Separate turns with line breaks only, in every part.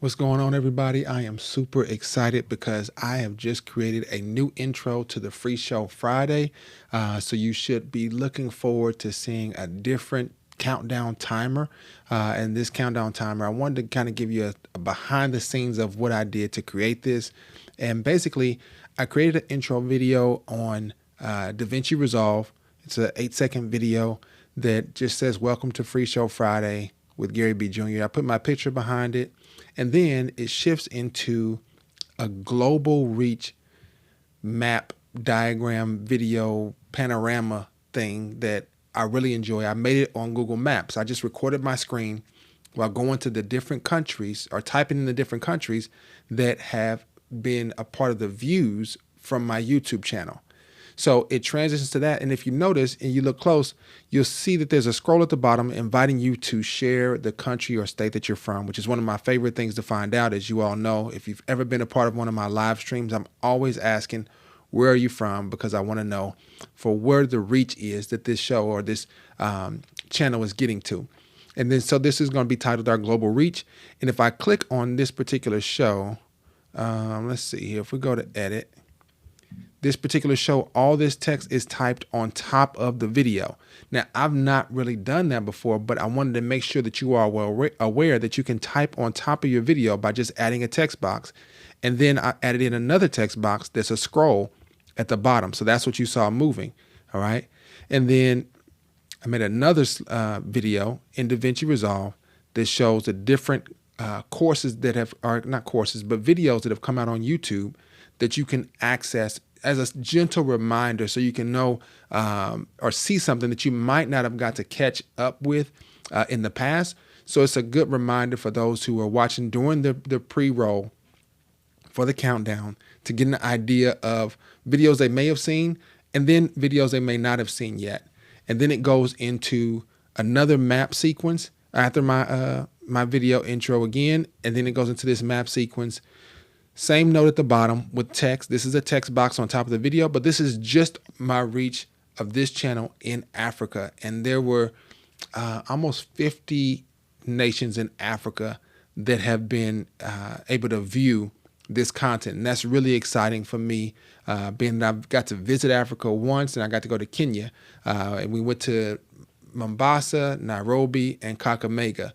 What's going on, everybody? I am super excited because I have just created a new intro to the Free Show Friday. So you should be looking forward to seeing a different countdown timer. And this countdown timer, I wanted to kind of give you a behind the scenes of what I did to create this. And basically, I created an intro video on DaVinci Resolve. It's an 8-second video that just says, "Welcome to Free Show Friday with Garry B. Jr." I put my picture behind it. And then it shifts into a global reach map diagram video panorama thing that I really enjoy. I made it on Google Maps. I just recorded my screen while going to the different countries or typing in the different countries that have been a part of the views from my YouTube channel. So it transitions to that. And if you notice and you look close, you'll see that there's a scroll at the bottom inviting you to share the country or state that you're from, which is one of my favorite things to find out. As you all know, if you've ever been a part of one of my live streams, I'm always asking, where are you from? Because I want to know for where the reach is that this show or this channel is getting to. And then so this is going to be titled our global reach. And if I click on this particular show, let's see here, if we go to edit, this particular show, all this text is typed on top of the video. Now, I've not really done that before, but I wanted to make sure that you are well aware that you can type on top of your video by just adding a text box. And then I added in another text box that's a scroll at the bottom. So that's what you saw moving, all right? And then I made another video in DaVinci Resolve that shows the different courses that have, or not courses, but videos that have come out on YouTube that you can access as a gentle reminder so you can know or see something that you might not have got to catch up with in the past. So it's a good reminder for those who are watching during the pre-roll for the countdown to get an idea of videos they may have seen and then videos they may not have seen yet. And then it goes into another map sequence after my video intro again, and then it goes into this map sequence. Same note at the bottom with text. This is a text box on top of the video, but this is just my reach of this channel in Africa. And there were almost 50 nations in Africa that have been able to view this content. And that's really exciting for me, being that I've got to visit Africa once and I got to go to Kenya. And we went to Mombasa, Nairobi, and Kakamega,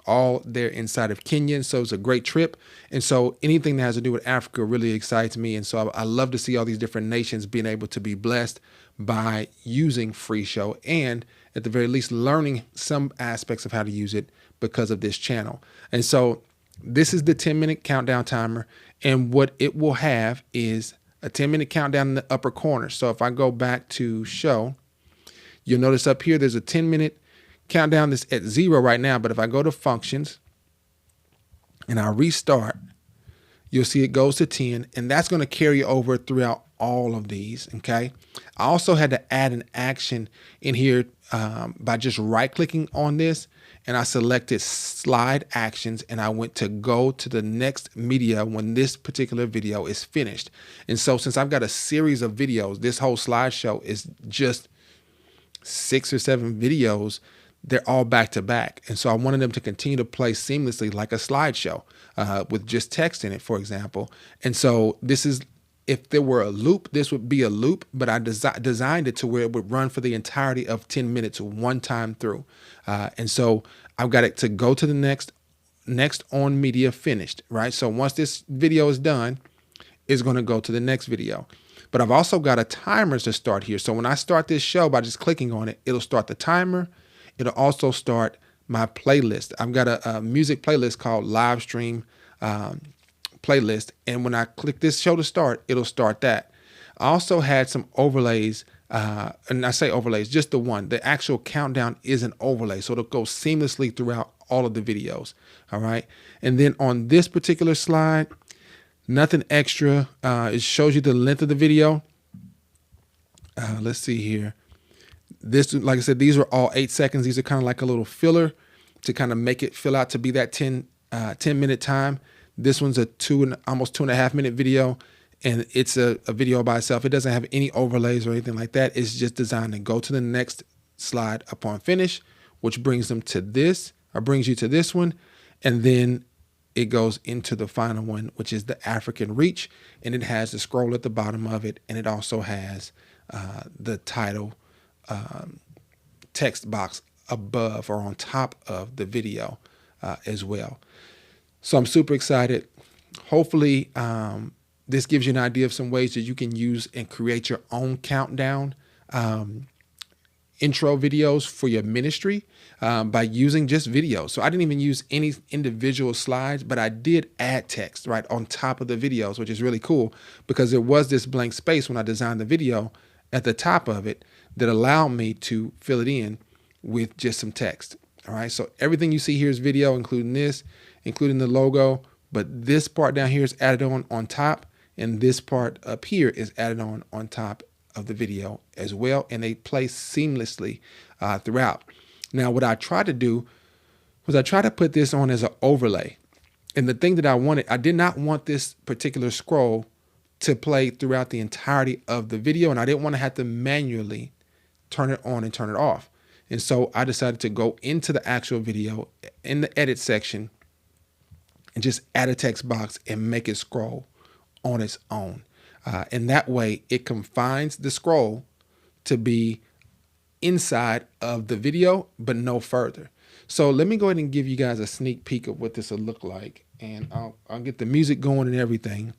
all there inside of Kenya. So it's a great trip. And so anything that has to do with Africa really excites me. And so I love to see all these different nations being able to be blessed by using FreeShow and at the very least learning some aspects of how to use it because of this channel. And so this is the 10-minute countdown timer. And what it will have is a 10-minute countdown in the upper corner. So if I go back to show, you'll notice up here, there's a 10-minute countdown that's at 0 right now, but if I go to functions and I restart, you'll see it goes to 10, and that's going to carry over throughout all of these, okay? I also had to add an action in here by just right-clicking on this, and I selected slide actions, and I went to go to the next media when this particular video is finished. And so since I've got a series of videos, this whole slideshow is just 6 or 7 videos. They're all back to back. And so I wanted them to continue to play seamlessly like a slideshow with just text in it, for example. And so this is, if there were a loop, this would be a loop, but I designed it to where it would run for the entirety of 10 minutes one time through. And so I've got it to go to the next on media finished, right? So once this video is done, it's going to go to the next video. But I've also got a timer to start here. So when I start this show by just clicking on it, it'll start the timer. It'll also start my playlist. I've got a music playlist called Live Stream Playlist. And when I click this show to start, it'll start that. I also had some overlays, and I say overlays, just the one. The actual countdown is an overlay, so it'll go seamlessly throughout all of the videos, all right? And then on this particular slide, nothing extra. It shows you the length of the video. Let's see here. This, like I said, these are all 8 seconds. These are kind of like a little filler to kind of make it fill out to be that 10-minute time. This one's a almost 2.5 minute video, and it's a video by itself. It doesn't have any overlays or anything like that. It's just designed to go to the next slide upon finish, which brings them to this, or brings you to this one. And then it goes into the final one, which is the African Reach, and it has the scroll at the bottom of it, and it also has the title text box above or on top of the video as well. So I'm super excited. Hopefully this gives you an idea of some ways that you can use and create your own countdown intro videos for your ministry by using just videos. So I didn't even use any individual slides, but I did add text right on top of the videos, which is really cool because there was this blank space when I designed the video at the top of it that allowed me to fill it in with just some text. All right. So everything you see here is video, including this, including the logo, but this part down here is added on top, and this part up here is added on top of the video as well, and they play seamlessly throughout. Now, what I tried to do was I tried to put this on as an overlay, and the thing that I wanted, I did not want this particular scroll to play throughout the entirety of the video, and I didn't want to have to manually turn it on and turn it off. And so I decided to go into the actual video in the edit section and just add a text box and make it scroll on its own. And that way it confines the scroll to be inside of the video, but no further. So let me go ahead and give you guys a sneak peek of what this will look like. And I'll get the music going and everything.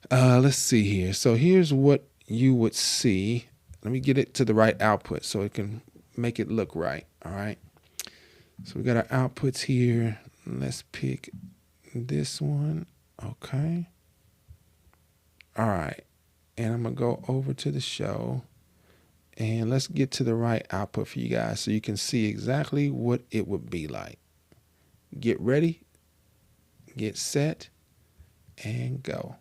Let's see here. So here's what you would see. Let me get it to the right output so it can make it look right. All right. So we got our outputs here. Let's pick this one. Okay. All right. And I'm going to go over to the show and let's get to the right output for you guys so you can see exactly what it would be like. Get ready, get set, and go.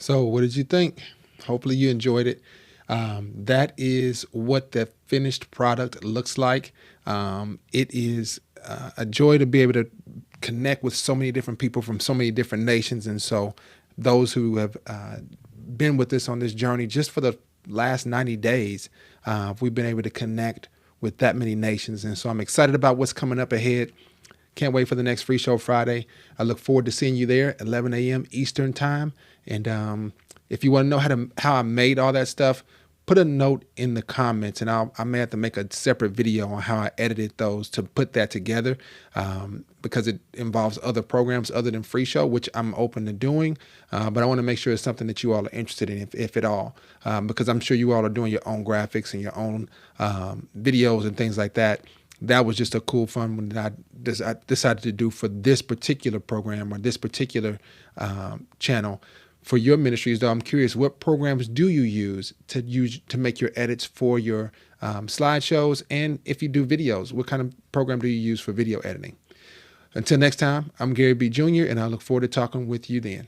So, what did you think? Hopefully, you enjoyed it. That is what the finished product looks like. It is a joy to be able to connect with so many different people from so many different nations. And so, those who have been with us on this journey just for the last 90 days, we've been able to connect with that many nations. And so, I'm excited about what's coming up ahead. Can't wait for the next Free Show Friday. I look forward to seeing you there at 11 a.m. Eastern time. And if you want to know how I made all that stuff, put a note in the comments, and I may have to make a separate video on how I edited those to put that together, because it involves other programs other than Free Show, which I'm open to doing. But I want to make sure it's something that you all are interested in, if at all, because I'm sure you all are doing your own graphics and your own videos and things like that. That was just a cool, fun one that I decided to do for this particular program or this particular channel. For your ministries, though, I'm curious, what programs do you use to make your edits for your slideshows? And if you do videos, what kind of program do you use for video editing? Until next time, I'm Garry B. Jr., and I look forward to talking with you then.